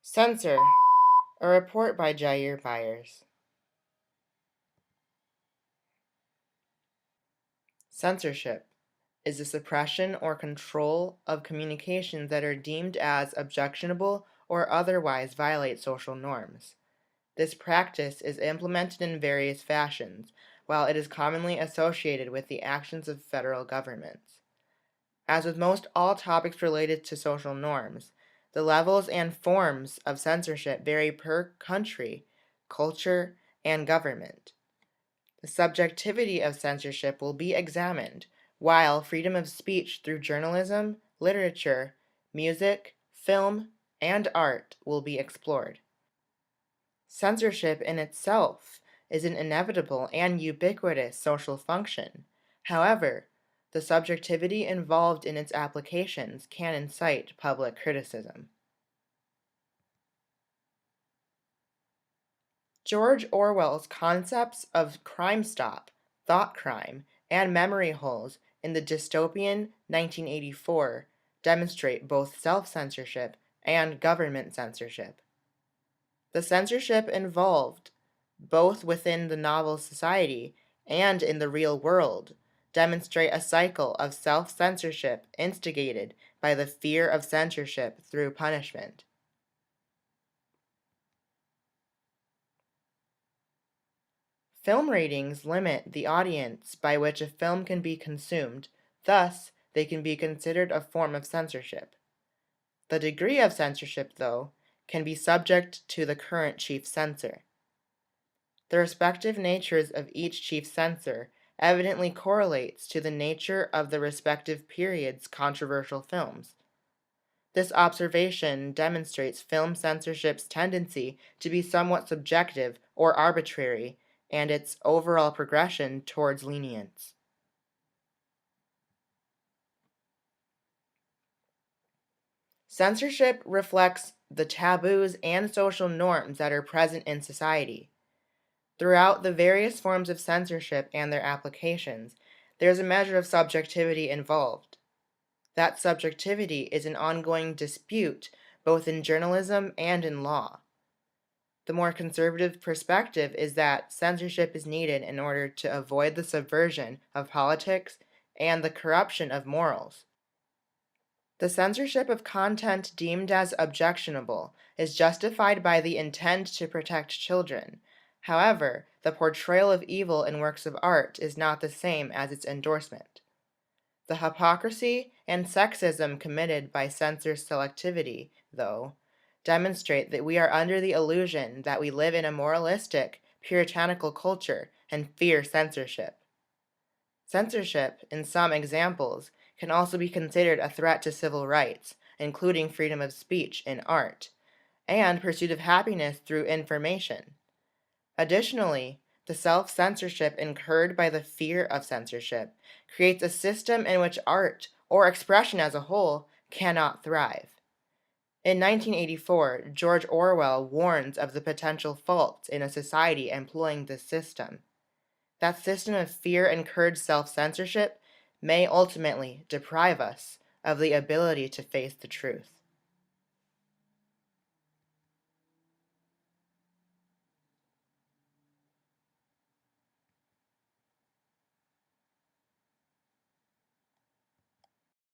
Censor, a report by Jaire Byers. Censorship is the suppression or control of communications that are deemed as objectionable or otherwise violate social norms. This practice is implemented in various fashions, while it is commonly associated with the actions of federal governments. As with most all topics related to social norms, the levels and forms of censorship vary per country, culture, and government. The subjectivity of censorship will be examined, while freedom of speech through journalism, literature, music, film, and art will be explored. Censorship in itself is an inevitable and ubiquitous social function. However, the subjectivity involved in its applications can incite public criticism. George Orwell's concepts of crime stop, thought crime, and memory holes in the dystopian 1984 demonstrate both self-censorship and government censorship. The censorship involved, both within the novel's society and in the real world, demonstrate a cycle of self-censorship instigated by the fear of censorship through punishment. Film ratings limit the audience by which a film can be consumed, thus, they can be considered a form of censorship. The degree of censorship, though, can be subject to the current chief censor. The respective natures of each chief censor evidently correlates to the nature of the respective period's controversial films. This observation demonstrates film censorship's tendency to be somewhat subjective or arbitrary, and its overall progression towards lenience. Censorship reflects the taboos and social norms that are present in society. Throughout the various forms of censorship and their applications, there is a measure of subjectivity involved. That subjectivity is an ongoing dispute both in journalism and in law. The more conservative perspective is that censorship is needed in order to avoid the subversion of politics and the corruption of morals. The censorship of content deemed as objectionable is justified by the intent to protect children. However, the portrayal of evil in works of art is not the same as its endorsement. The hypocrisy and sexism committed by censor selectivity, though, demonstrate that we are under the illusion that we live in a moralistic, puritanical culture and fear censorship. Censorship, in some examples, can also be considered a threat to civil rights, including freedom of speech in art, and pursuit of happiness through information. Additionally, the self-censorship incurred by the fear of censorship creates a system in which art, or expression as a whole, cannot thrive. In 1984, George Orwell warns of the potential faults in a society employing this system. That system of fear-incurred self-censorship may ultimately deprive us of the ability to face the truth.